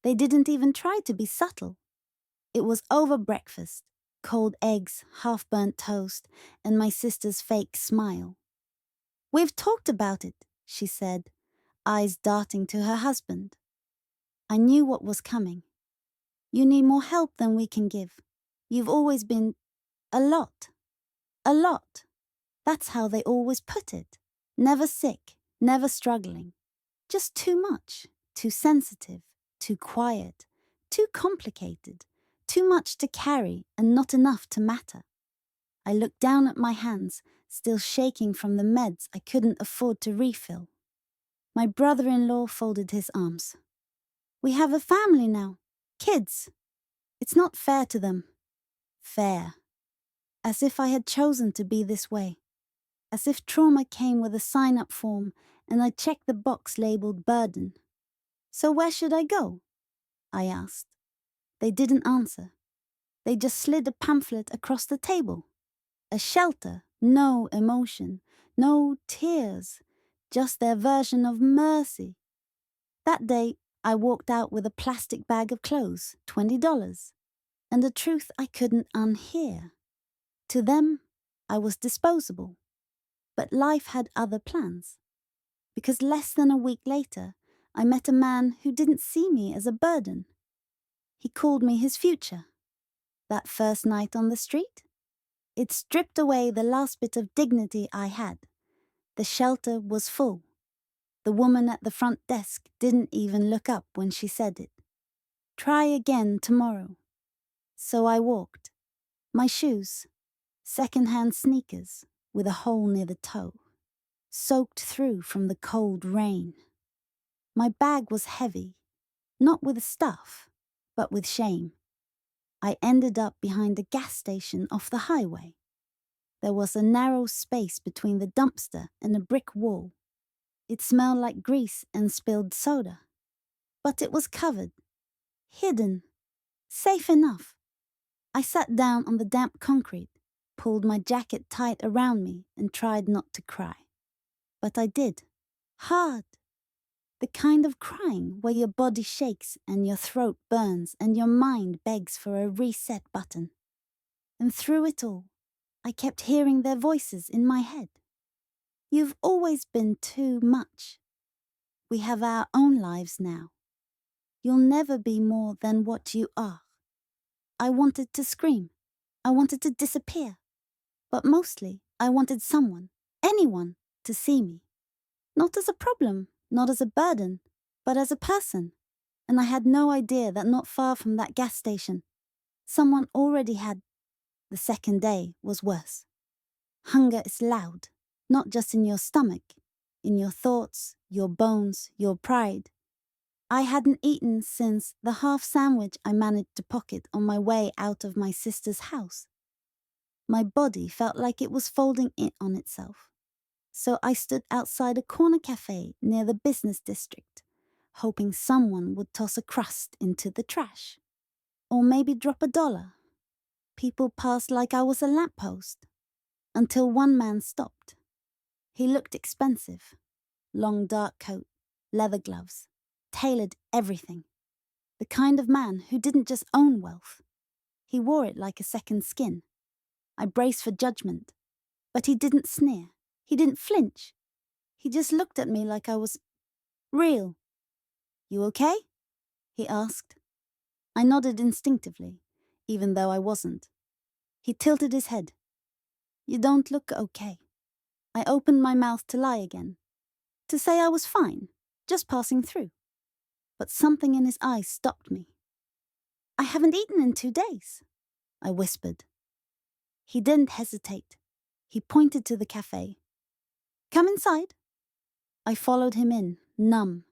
They didn't even try to be subtle. It was over breakfast, cold eggs, half-burnt toast, and my sister's fake smile. "We've talked about it," she said, eyes darting to her husband. I knew what was coming. "You need more help than we can give. You've always been a lot. A lot." That's how they always put it. Never sick, never struggling. Just too much, too sensitive, too quiet, too complicated, too much to carry and not enough to matter. I looked down at my hands, still shaking from the meds I couldn't afford to refill. My brother-in-law folded his arms. "We have a family now. Kids. It's not fair to them." Fair. As if I had chosen to be this way. As if trauma came with a sign-up form and I checked the box labeled burden. "So where should I go?" I asked. They didn't answer. They just slid a pamphlet across the table. A shelter, no emotion, no tears, just their version of mercy. That day, I walked out with a plastic bag of clothes, $20, and a truth I couldn't unhear. To them, I was disposable. But life had other plans. Because less than a week later, I met a man who didn't see me as a burden. He called me his future. That first night on the street, it stripped away the last bit of dignity I had. The shelter was full. The woman at the front desk didn't even look up when she said it. "Try again tomorrow." So I walked. My shoes, second-hand sneakers with a hole near the toe, soaked through from the cold rain. My bag was heavy, not with stuff, but with shame. I ended up behind a gas station off the highway. There was a narrow space between the dumpster and a brick wall. It smelled like grease and spilled soda. But it was covered, hidden, safe enough. I sat down on the damp concrete, pulled my jacket tight around me and tried not to cry. But I did. Hard. The kind of crying where your body shakes and your throat burns and your mind begs for a reset button. And through it all, I kept hearing their voices in my head. "You've always been too much. We have our own lives now. You'll never be more than what you are." I wanted to scream. I wanted to disappear. But mostly, I wanted someone, anyone, to see me. Not as a problem, not as a burden, but as a person. And I had no idea that not far from that gas station, someone already had. The second day was worse. Hunger is loud, not just in your stomach, in your thoughts, your bones, your pride. I hadn't eaten since the half sandwich I managed to pocket on my way out of my sister's house. My body felt like it was folding in on itself. So I stood outside a corner cafe near the business district, hoping someone would toss a crust into the trash. Or maybe drop $1. People passed like I was a lamppost. Until one man stopped. He looked expensive. Long dark coat, leather gloves, tailored everything. The kind of man who didn't just own wealth. He wore it like a second skin. I braced for judgment, but he didn't sneer. He didn't flinch. He just looked at me like I was real. "You okay?" he asked. I nodded instinctively, even though I wasn't. He tilted his head. "You don't look okay." I opened my mouth to lie again, to say I was fine, just passing through. But something in his eyes stopped me. "I haven't eaten in 2 days," I whispered. He didn't hesitate. He pointed to the cafe. "Come inside." I followed him in, numb.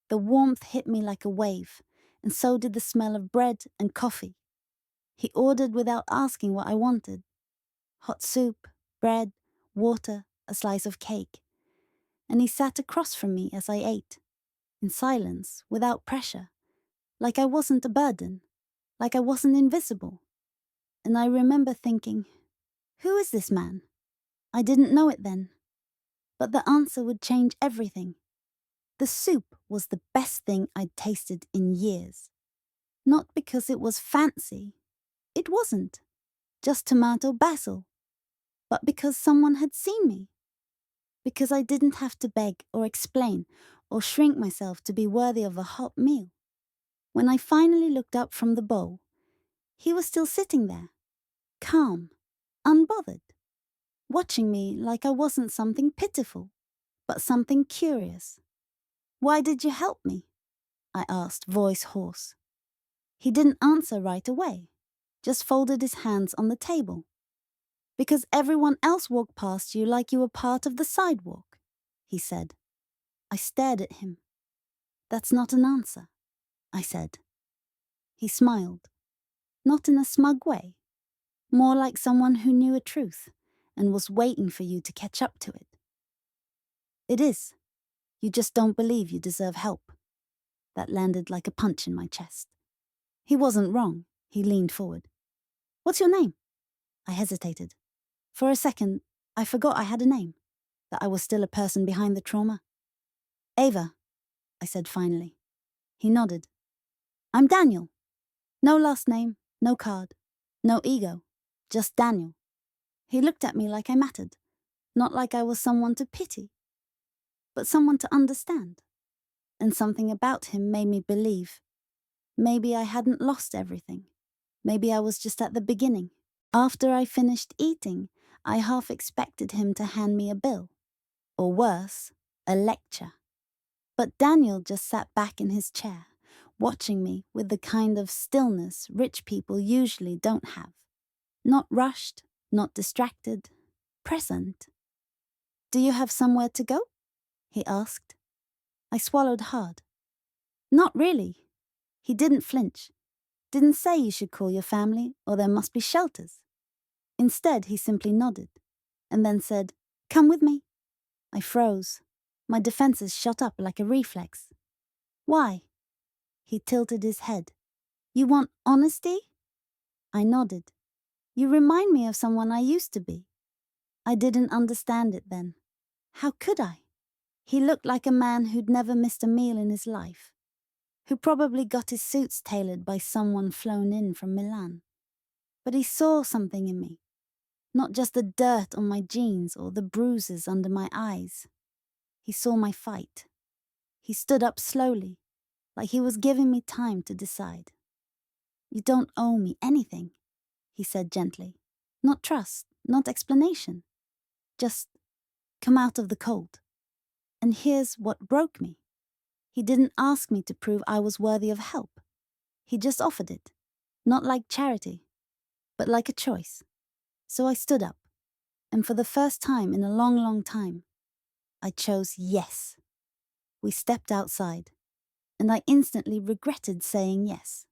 The warmth hit me like a wave, and so did the smell of bread and coffee. He ordered without asking what I wanted. Hot soup, bread, water, a slice of cake. And he sat across from me as I ate, in silence, without pressure, like I wasn't a burden, like I wasn't invisible. And I remember thinking, who is this man? I didn't know it then. But the answer would change everything. The soup was the best thing I'd tasted in years. Not because it was fancy. It wasn't. Just tomato basil. But because someone had seen me. Because I didn't have to beg or explain or shrink myself to be worthy of a hot meal. When I finally looked up from the bowl, he was still sitting there, calm, unbothered, watching me like I wasn't something pitiful, but something curious. "Why did you help me?" I asked, voice hoarse. He didn't answer right away, just folded his hands on the table. "Because everyone else walked past you like you were part of the sidewalk," he said. I stared at him. "That's not an answer," I said. He smiled, not in a smug way, more like someone who knew a truth and was waiting for you to catch up to it. "It is. You just don't believe you deserve help." That landed like a punch in my chest. He wasn't wrong. He leaned forward. "What's your name?" I hesitated. For a second, I forgot I had a name, that I was still a person behind the trauma. "Ava," I said finally. He nodded. "I'm Daniel. No last name, no card, no ego, just Daniel." He looked at me like I mattered, not like I was someone to pity, but someone to understand. And something about him made me believe. Maybe I hadn't lost everything. Maybe I was just at the beginning. After I finished eating, I half expected him to hand me a bill. Or worse, a lecture. But Daniel just sat back in his chair, watching me with the kind of stillness rich people usually don't have. Not rushed, not distracted, present. "Do you have somewhere to go?" he asked. I swallowed hard. "Not really." He didn't flinch. Didn't say you should call your family or there must be shelters. Instead, he simply nodded and then said, "Come with me." I froze. My defenses shot up like a reflex. "Why?" He tilted his head. "You want honesty?" I nodded. "You remind me of someone I used to be." I didn't understand it then. How could I? He looked like a man who'd never missed a meal in his life, who probably got his suits tailored by someone flown in from Milan. But he saw something in me, not just the dirt on my jeans or the bruises under my eyes. He saw my fight. He stood up slowly, like he was giving me time to decide. "You don't owe me anything," he said gently. "Not trust, not explanation. Just come out of the cold." And here's what broke me. He didn't ask me to prove I was worthy of help. He just offered it, not like charity, but like a choice. So I stood up, and for the first time in a long, long time, I chose yes. We stepped outside, and I instantly regretted saying yes,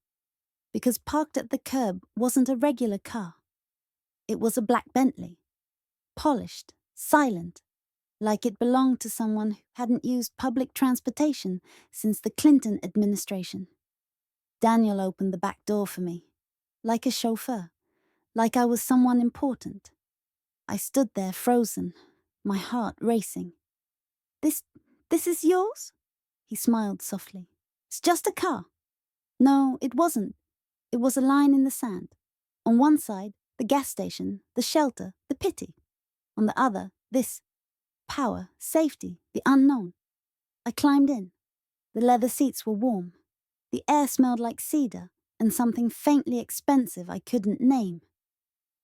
because parked at the curb wasn't a regular car. It was a black Bentley, polished, silent, like it belonged to someone who hadn't used public transportation since the Clinton administration. Daniel opened the back door for me, like a chauffeur, like I was someone important. I stood there frozen, my heart racing. This is yours?" He smiled softly. "It's just a car." No, it wasn't. It was a line in the sand. On one side, the gas station, the shelter, the pity. On the other, this. Power, safety, the unknown. I climbed in. The leather seats were warm. The air smelled like cedar and something faintly expensive I couldn't name.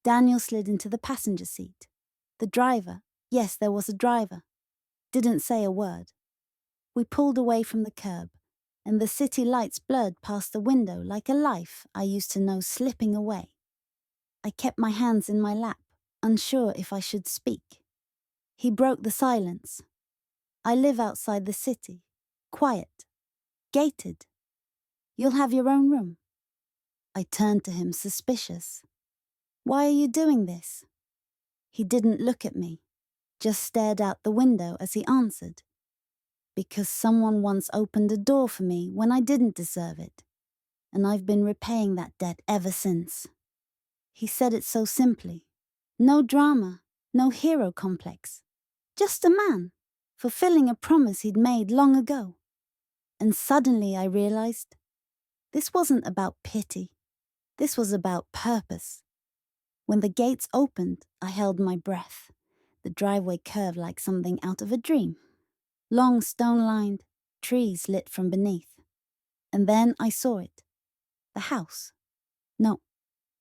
Daniel slid into the passenger seat. The driver, yes, there was a driver, didn't say a word. We pulled away from the curb, and the city lights blurred past the window like a life I used to know slipping away. I kept my hands in my lap, unsure if I should speak. He broke the silence. "I live outside the city, quiet, gated. You'll have your own room." I turned to him, suspicious. "Why are you doing this?" He didn't look at me, just stared out the window as he answered. "Because someone once opened a door for me when I didn't deserve it, and I've been repaying that debt ever since." He said it so simply. No drama, no hero complex. Just a man. fulfilling a promise he'd made long ago. And suddenly I realized this wasn't about pity. This was about purpose. When the gates opened, I held my breath. The driveway curved like something out of a dream. Long stone-lined, trees lit from beneath. And then I saw it. The house. No,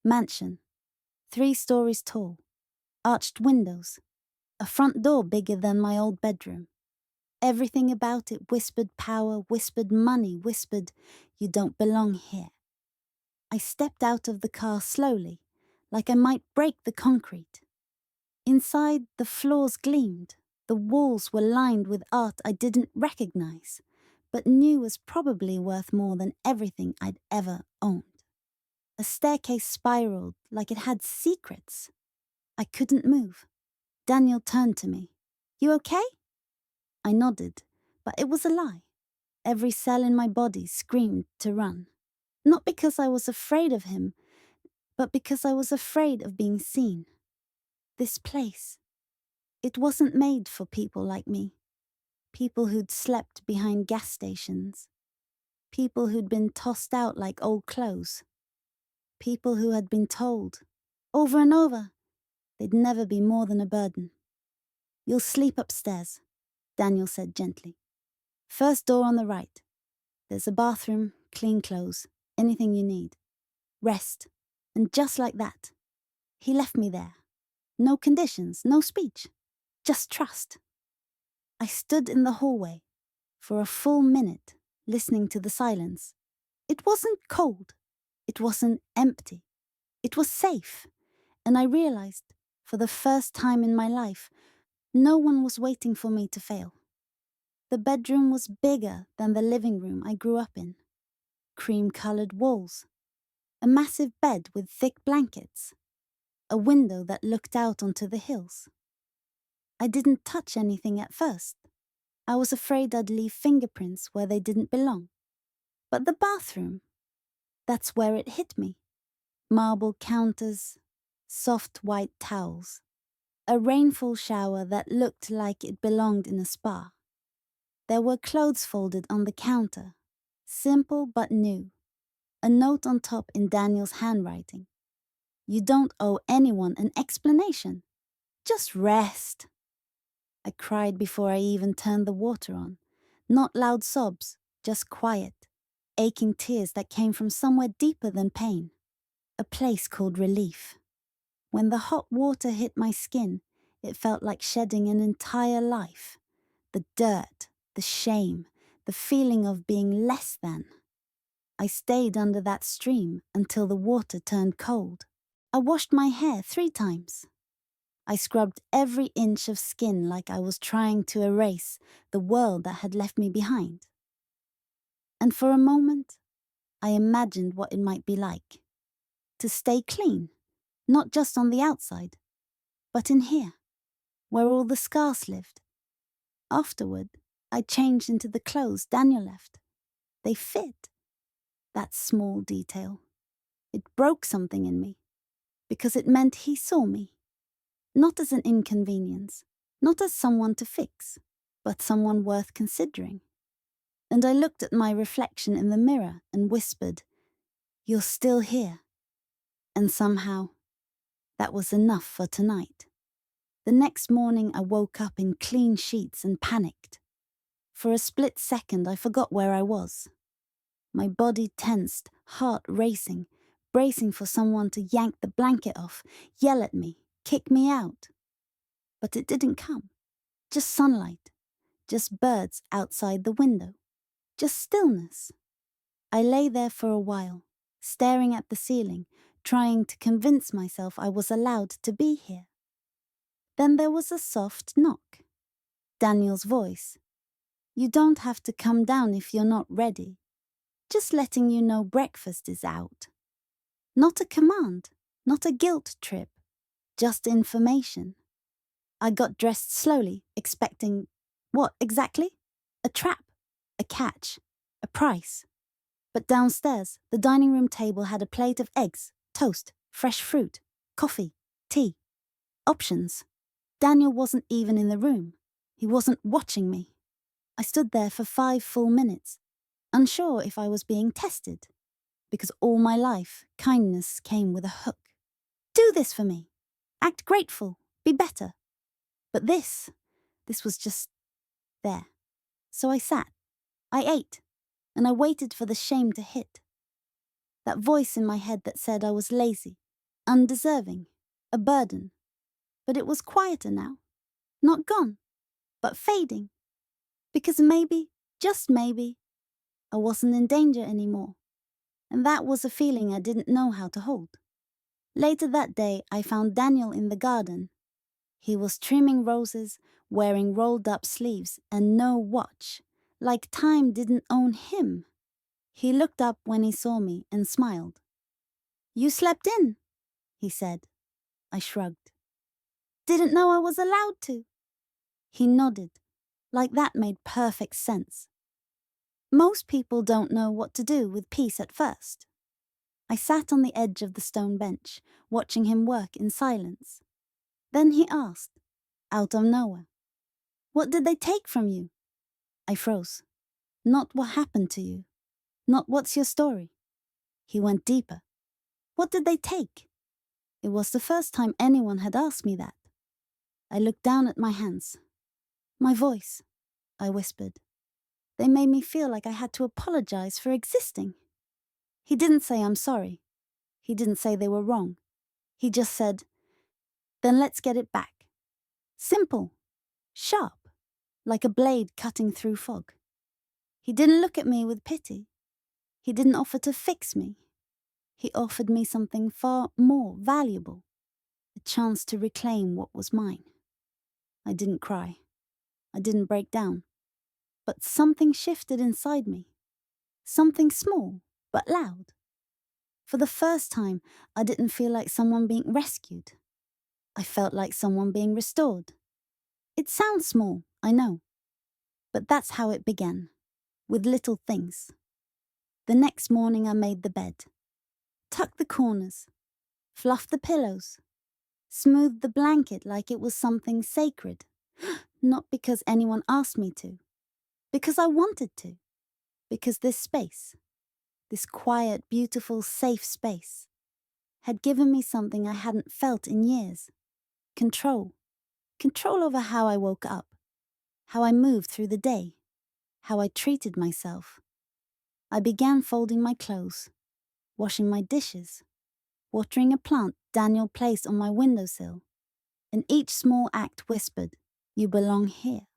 mansion. 3 stories tall. Arched windows. A front door bigger than my old bedroom. Everything about it whispered power, whispered money, whispered, you don't belong here. I stepped out of the car slowly, like I might break the concrete. Inside, the floors gleamed. The walls were lined with art I didn't recognize, but knew was probably worth more than everything I'd ever owned. A staircase spiraled like it had secrets. I couldn't move. Daniel turned to me. You okay? I nodded, but it was a lie. Every cell in my body screamed to run. Not because I was afraid of him, but because I was afraid of being seen. This place, it wasn't made for people like me. People who'd slept behind gas stations. People who'd been tossed out like old clothes. People who had been told, over and over, they'd never be more than a burden. You'll sleep upstairs, Daniel said gently. First door on the right. There's a bathroom, clean clothes, anything you need. Rest. And just like that, he left me there. No conditions, no speech. Just trust. I stood in the hallway for a full minute, listening to the silence. It wasn't cold. It wasn't empty. It was safe. And I realized, for the first time in my life, no one was waiting for me to fail. The bedroom was bigger than the living room I grew up in. Cream-colored walls. A massive bed with thick blankets. A window that looked out onto the hills. I didn't touch anything at first. I was afraid I'd leave fingerprints where they didn't belong. But the bathroom, that's where it hit me. Marble counters, soft white towels. A rainfall shower that looked like it belonged in a spa. There were clothes folded on the counter, simple but new. A note on top in Daniel's handwriting. You don't owe anyone an explanation. Just rest. I cried before I even turned the water on. Not loud sobs, just quiet, aching tears that came from somewhere deeper than pain. A place called relief. When the hot water hit my skin, it felt like shedding an entire life. The dirt, the shame, the feeling of being less than. I stayed under that stream until the water turned cold. I washed my hair 3 times. I scrubbed every inch of skin like I was trying to erase the world that had left me behind. And for a moment, I imagined what it might be like. To stay clean, not just on the outside, but in here, where all the scars lived. Afterward, I changed into the clothes Daniel left. They fit. That small detail. It broke something in me, because it meant he saw me. Not as an inconvenience, not as someone to fix, but someone worth considering. And I looked at my reflection in the mirror and whispered, "You're still here." And somehow, that was enough for tonight. The next morning I woke up in clean sheets and panicked. For a split second I forgot where I was. My body tensed, heart racing, bracing for someone to yank the blanket off, yell at me, kick me out. But it didn't come. Just sunlight. Just birds outside the window. Just stillness. I lay there for a while, staring at the ceiling, trying to convince myself I was allowed to be here. Then there was a soft knock. Daniel's voice. "You don't have to come down if you're not ready. Just letting you know breakfast is out." Not a command, not a guilt trip, just information. I got dressed slowly, expecting, what exactly? A trap, a catch, a price. But downstairs, the dining room table had a plate of eggs, toast, fresh fruit, coffee, tea. Options. Daniel wasn't even in the room. He wasn't watching me. I stood there for 5 full minutes, unsure if I was being tested, because all my life, kindness came with a hook. Do this for me. Act grateful. Be better. But this was just there. So I sat. I ate. And I waited for the shame to hit. That voice in my head that said I was lazy, undeserving, a burden. But it was quieter now. Not gone, but fading. Because maybe, just maybe, I wasn't in danger anymore. And that was a feeling I didn't know how to hold. Later that day, I found Daniel in the garden. He was trimming roses, wearing rolled-up sleeves and no watch, like time didn't own him. He looked up when he saw me and smiled. "You slept in," he said. I shrugged. "Didn't know I was allowed to." He nodded, like that made perfect sense. Most people don't know what to do with peace at first. I sat on the edge of the stone bench, watching him work in silence. Then he asked, out of nowhere, "What did they take from you?" I froze. Not what happened to you. Not what's your story. He went deeper. What did they take? It was the first time anyone had asked me that. I looked down at my hands. "My voice," I whispered. "They made me feel like I had to apologize for existing." He didn't say I'm sorry. He didn't say they were wrong. He just said, "Then let's get it back." Simple. Sharp. Like a blade cutting through fog. He didn't look at me with pity. He didn't offer to fix me. He offered me something far more valuable. A chance to reclaim what was mine. I didn't cry. I didn't break down. But something shifted inside me. Something small, but loud. For the first time, I didn't feel like someone being rescued. I felt like someone being restored. It sounds small, I know. But that's how it began, with little things. The next morning I made the bed, tucked the corners, fluffed the pillows, smoothed the blanket like it was something sacred. Not because anyone asked me to, because I wanted to. Because this space, this quiet, beautiful, safe space, had given me something I hadn't felt in years. Control. Control over how I woke up, how I moved through the day, how I treated myself. I began folding my clothes, washing my dishes, watering a plant Daniel placed on my windowsill, and each small act whispered, "You belong here."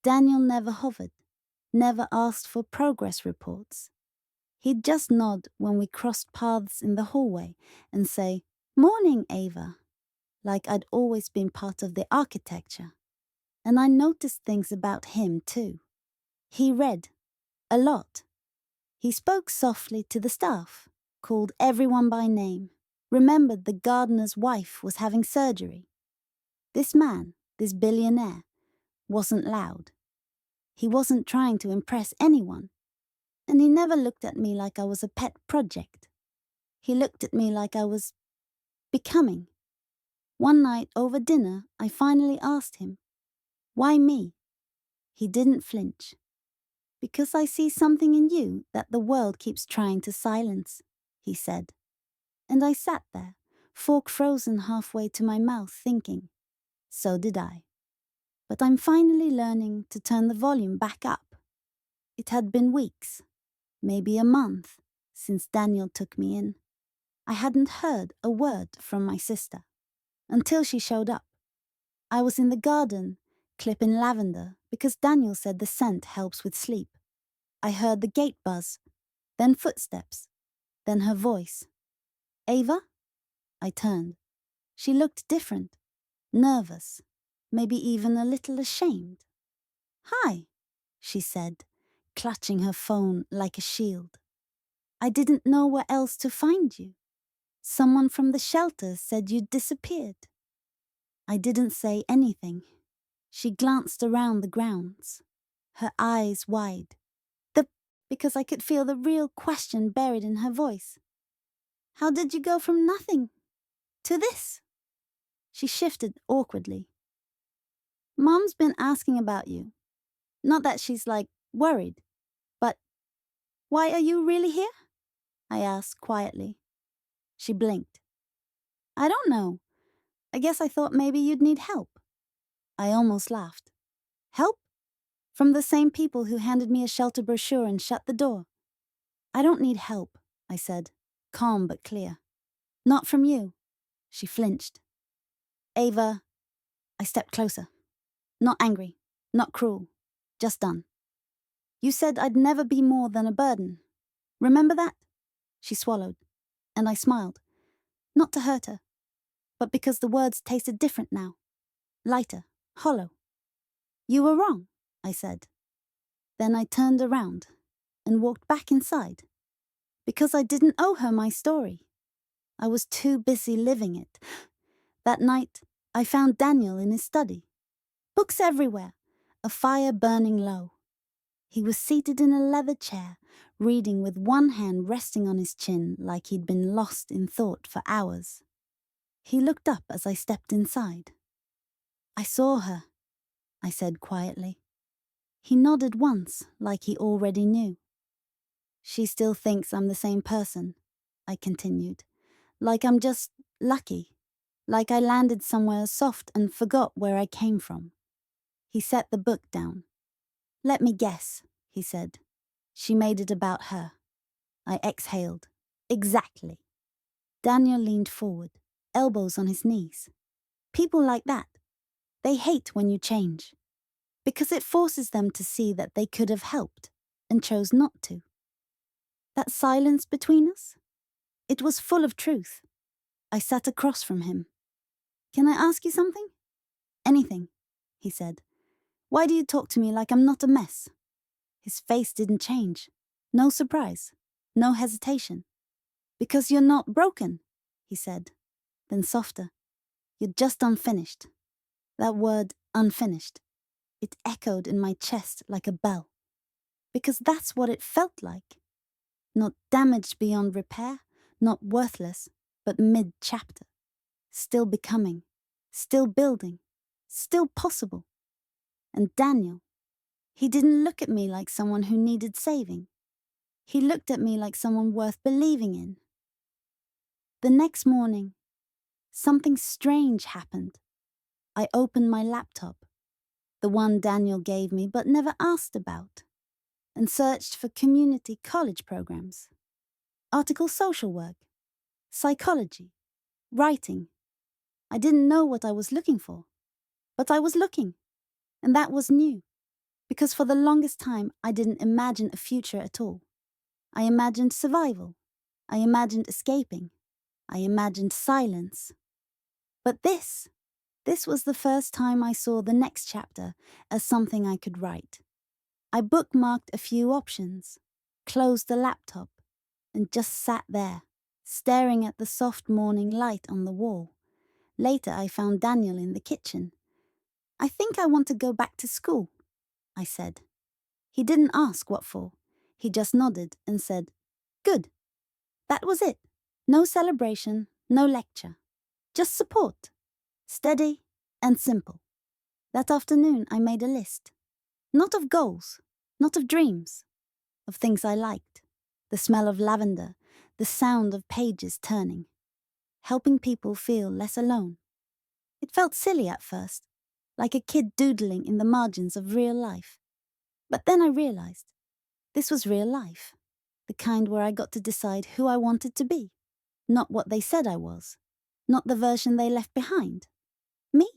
Daniel never hovered, never asked for progress reports. He'd just nod when we crossed paths in the hallway and say, "Morning, Ava," like I'd always been part of the architecture. And I noticed things about him, too. He read. A lot. He spoke softly to the staff, called everyone by name, remembered the gardener's wife was having surgery. This man, this billionaire, wasn't loud. He wasn't trying to impress anyone. And he never looked at me like I was a pet project. He looked at me like I was becoming. One night over dinner, I finally asked him, "Why me?" He didn't flinch. "Because I see something in you that the world keeps trying to silence," he said. And I sat there, fork frozen halfway to my mouth, thinking, so did I. But I'm finally learning to turn the volume back up. It had been weeks, maybe a month, since Daniel took me in. I hadn't heard a word from my sister, until she showed up. I was in the garden, clipping lavender, because Daniel said the scent helps with sleep. I heard the gate buzz, then footsteps, then her voice. "Ava?" I turned. She looked different, nervous, maybe even a little ashamed. "Hi," she said, clutching her phone like a shield. "I didn't know where else to find you. Someone from the shelter said you'd disappeared." I didn't say anything. She glanced around the grounds, her eyes wide. Because I could feel the real question buried in her voice. "How did you go from nothing to this?" She shifted awkwardly. Mom's been asking about you. Not that she's worried, but why are you really here? I asked quietly. She blinked. I don't know. I guess I thought maybe you'd need help. I almost laughed. Help? From the same people who handed me a shelter brochure and shut the door. I don't need help, I said, calm but clear. Not from you. She flinched. Ava, I stepped closer. Not angry, not cruel, just done. You said I'd never be more than a burden. Remember that? She swallowed, and I smiled. Not to hurt her, but because the words tasted different now. Lighter, hollow. You were wrong, I said. Then I turned around and walked back inside, because I didn't owe her my story. I was too busy living it. That night, I found Daniel in his study. Books everywhere, a fire burning low. He was seated in a leather chair, reading with one hand resting on his chin like he'd been lost in thought for hours. He looked up as I stepped inside. I saw her, I said quietly. He nodded once, like he already knew. She still thinks I'm the same person, I continued. Like I'm just lucky. Like I landed somewhere soft and forgot where I came from. He set the book down. Let me guess, he said. She made it about her. I exhaled. Exactly. Daniel leaned forward, elbows on his knees. People like that, they hate when you change, because it forces them to see that they could have helped and chose not to. That silence between us, it was full of truth. I sat across from him. Can I ask you something? Anything, he said. Why do you talk to me like I'm not a mess? His face didn't change. No surprise. No hesitation. Because you're not broken, he said. Then softer. You're just unfinished. That word, unfinished. It echoed in my chest like a bell. Because that's what it felt like. Not damaged beyond repair, not worthless, but mid-chapter. Still becoming, still building, still possible. And Daniel, he didn't look at me like someone who needed saving. He looked at me like someone worth believing in. The next morning, something strange happened. I opened my laptop, the one Daniel gave me but never asked about, and searched for community college programs, article social work, psychology, writing. I didn't know what I was looking for, but I was looking, and that was new, because for the longest time I didn't imagine a future at all. I imagined survival. I imagined escaping. I imagined silence. But this was the first time I saw the next chapter as something I could write. I bookmarked a few options, closed the laptop, and just sat there, staring at the soft morning light on the wall. Later, I found Daniel in the kitchen. I think I want to go back to school, I said. He didn't ask what for. He just nodded and said, Good. That was it. No celebration, no lecture. Just support. Steady and simple. That afternoon, I made a list. Not of goals, not of dreams, of things I liked. The smell of lavender, the sound of pages turning. Helping people feel less alone. It felt silly at first, like a kid doodling in the margins of real life. But then I realized this was real life, the kind where I got to decide who I wanted to be, not what they said I was, not the version they left behind. Me?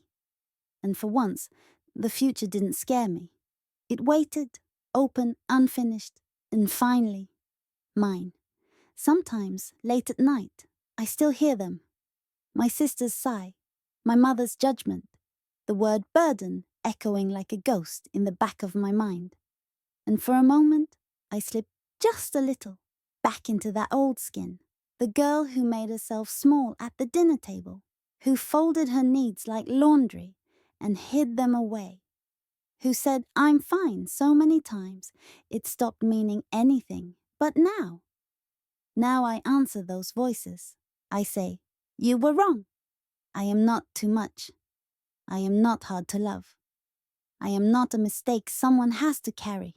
And for once, the future didn't scare me. It waited, open, unfinished, and finally, mine. Sometimes, late at night, I still hear them. My sister's sigh, my mother's judgment, the word burden echoing like a ghost in the back of my mind. And for a moment, I slipped just a little back into that old skin, the girl who made herself small at the dinner table, who folded her needs like laundry and hid them away, who said, I'm fine so many times, it stopped meaning anything. But now I answer those voices. I say, you were wrong. I am not too much. I am not hard to love. I am not a mistake someone has to carry.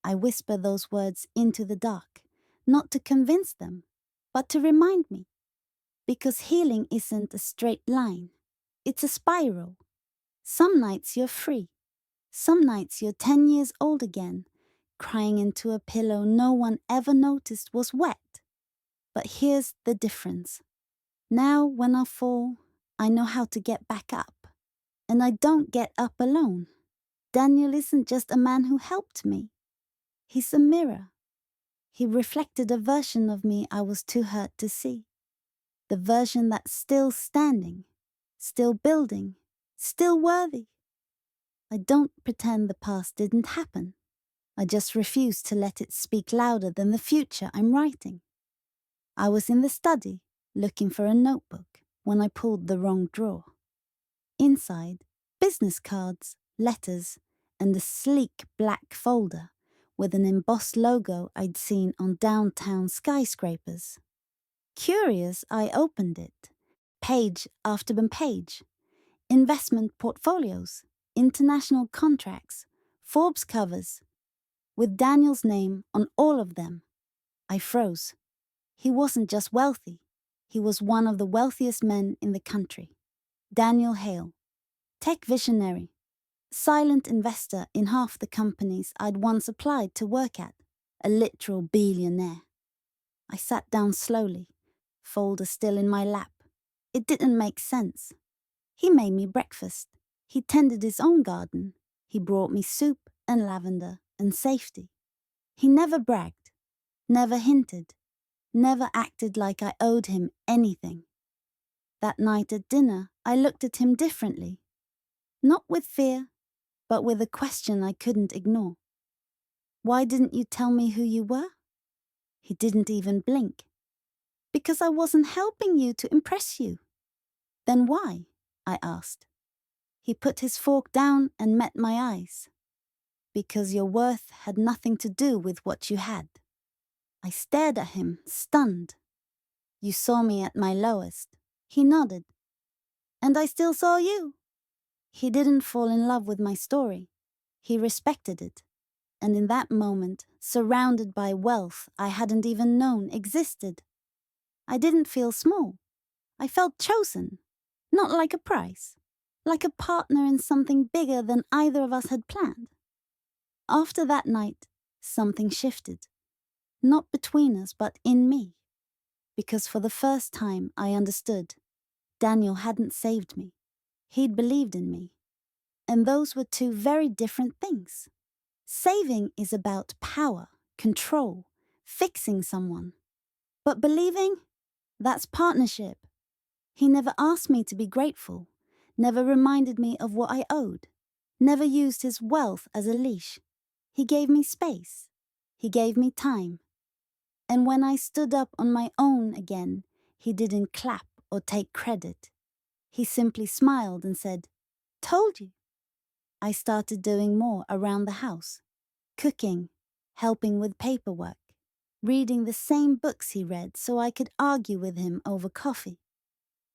I whisper those words into the dark, not to convince them, but to remind me. Because healing isn't a straight line. It's a spiral. Some nights you're free. Some nights you're 10 years old again, crying into a pillow no one ever noticed was wet. But here's the difference. Now when I fall, I know how to get back up. And I don't get up alone. Daniel isn't just a man who helped me. He's a mirror. He reflected a version of me I was too hurt to see. The version that's still standing, still building, still worthy. I don't pretend the past didn't happen. I just refuse to let it speak louder than the future I'm writing. I was in the study, looking for a notebook, when I pulled the wrong drawer. Inside, business cards, letters, and a sleek black folder with an embossed logo I'd seen on downtown skyscrapers. Curious, I opened it. Page after page. Investment portfolios, international contracts, Forbes covers, with Daniel's name on all of them. I froze. He wasn't just wealthy. He was one of the wealthiest men in the country. Daniel Hale, tech visionary, silent investor in half the companies I'd once applied to work at, a literal billionaire. I sat down slowly, folder still in my lap. It didn't make sense. He made me breakfast. He tended his own garden. He brought me soup and lavender and safety. He never bragged, never hinted, never acted like I owed him anything. That night at dinner, I looked at him differently. Not with fear, but with a question I couldn't ignore. Why didn't you tell me who you were? He didn't even blink. Because I wasn't helping you to impress you. Then why? I asked. He put his fork down and met my eyes. Because your worth had nothing to do with what you had. I stared at him, stunned. You saw me at my lowest. He nodded. And I still saw you. He didn't fall in love with my story. He respected it. And in that moment, surrounded by wealth I hadn't even known existed, I didn't feel small. I felt chosen. Not like a prize. Like a partner in something bigger than either of us had planned. After that night, something shifted. Not between us, but in me. Because for the first time I understood. Daniel hadn't saved me. He'd believed in me. And those were two very different things. Saving is about power, control, fixing someone. But believing? That's partnership. He never asked me to be grateful, never reminded me of what I owed, never used his wealth as a leash. He gave me space. He gave me time. And when I stood up on my own again, he didn't clap or take credit. He simply smiled and said, "Told you." I started doing more around the house, cooking, helping with paperwork, reading the same books he read so I could argue with him over coffee.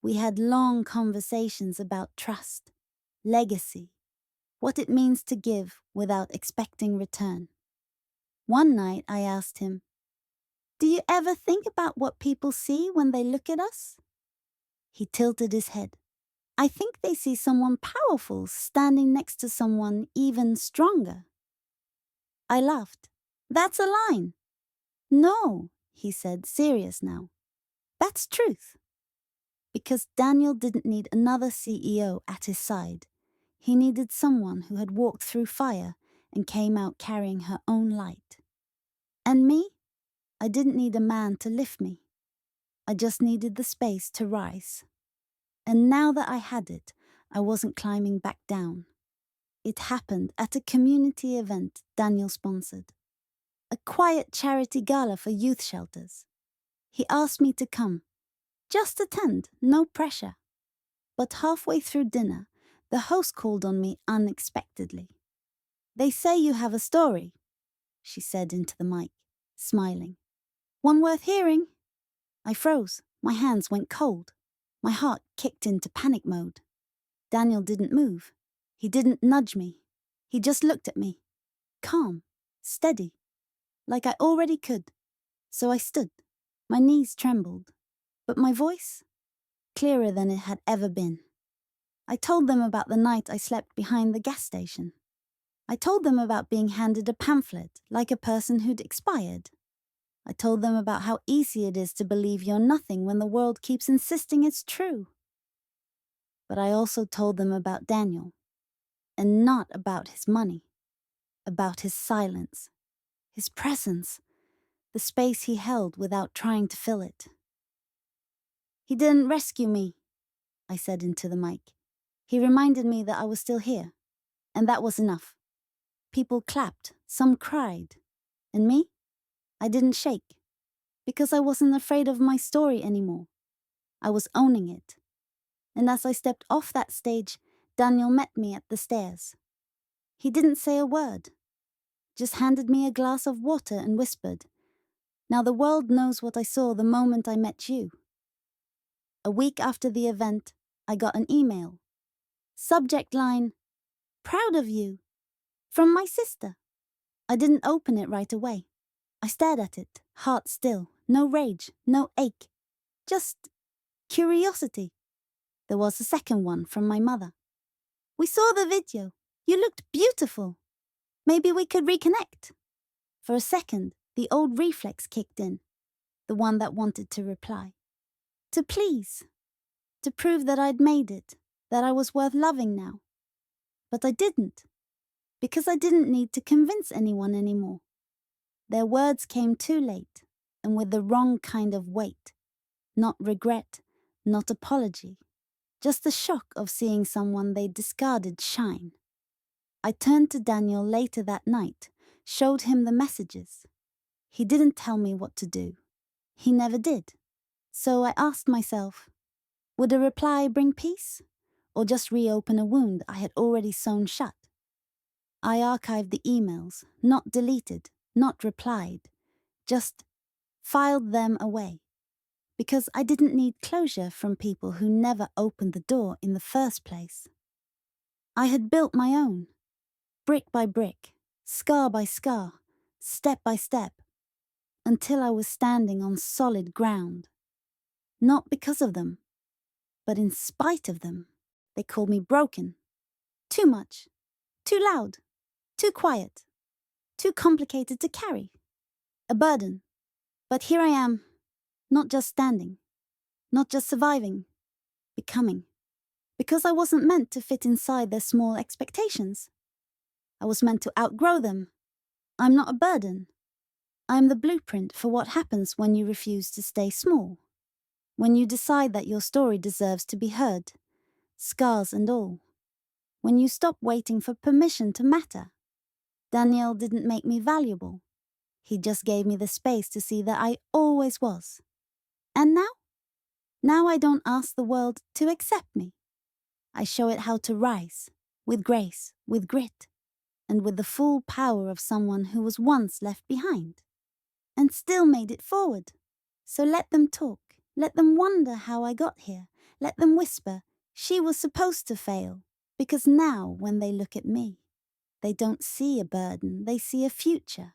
We had long conversations about trust, legacy, what it means to give without expecting return. One night I asked him, "Do you ever think about what people see when they look at us?" He tilted his head. "I think they see someone powerful standing next to someone even stronger." I laughed. "That's a line." "No," he said, serious now. "That's truth." Because Daniel didn't need another CEO at his side. He needed someone who had walked through fire and came out carrying her own light. And me? I didn't need a man to lift me. I just needed the space to rise. And now that I had it, I wasn't climbing back down. It happened at a community event Daniel sponsored. A quiet charity gala for youth shelters. He asked me to come. Just attend, no pressure. But halfway through dinner, the host called on me unexpectedly. "They say you have a story," she said into the mic, smiling. "One worth hearing." I froze. My hands went cold. My heart kicked into panic mode. Daniel didn't move. He didn't nudge me. He just looked at me, calm, steady, like I already could. So I stood. My knees trembled, but my voice, clearer than it had ever been. I told them about the night I slept behind the gas station. I told them about being handed a pamphlet like a person who'd expired. I told them about how easy it is to believe you're nothing when the world keeps insisting it's true. But I also told them about Daniel, and not about his money, about his silence, his presence, the space he held without trying to fill it. He didn't rescue me, I said into the mic. He reminded me that I was still here, and that was enough. People clapped, some cried. And me? I didn't shake, because I wasn't afraid of my story anymore. I was owning it. And as I stepped off that stage, Daniel met me at the stairs. He didn't say a word, just handed me a glass of water and whispered, "Now the world knows what I saw the moment I met you." A week after the event, I got an email. Subject line, "Proud of you," from my sister. I didn't open it right away. I stared at it, heart still, no rage, no ache, just curiosity. There was a second one from my mother. "We saw the video. You looked beautiful. Maybe we could reconnect." For a second, the old reflex kicked in, the one that wanted to reply. To please. To prove that I'd made it, that I was worth loving now. But I didn't, because I didn't need to convince anyone anymore. Their words came too late, and with the wrong kind of weight. Not regret, not apology. Just the shock of seeing someone they discarded shine. I turned to Daniel later that night, showed him the messages. He didn't tell me what to do. He never did. So I asked myself, would a reply bring peace? Or just reopen a wound I had already sewn shut? I archived the emails, not deleted, not replied, just filed them away. Because I didn't need closure from people who never opened the door in the first place. I had built my own, brick by brick, scar by scar, step by step, until I was standing on solid ground. Not because of them, but in spite of them. They called me broken. Too much, too loud, too quiet, too complicated to carry. A burden. But here I am, not just standing, not just surviving, becoming. Because I wasn't meant to fit inside their small expectations. I was meant to outgrow them. I'm not a burden. I'm the blueprint for what happens when you refuse to stay small. When you decide that your story deserves to be heard, scars and all. When you stop waiting for permission to matter. Daniel didn't make me valuable. He just gave me the space to see that I always was. And now? Now I don't ask the world to accept me. I show it how to rise, with grace, with grit, and with the full power of someone who was once left behind, and still made it forward. So let them talk, let them wonder how I got here, let them whisper, she was supposed to fail, because now when they look at me, they don't see a burden, they see a future.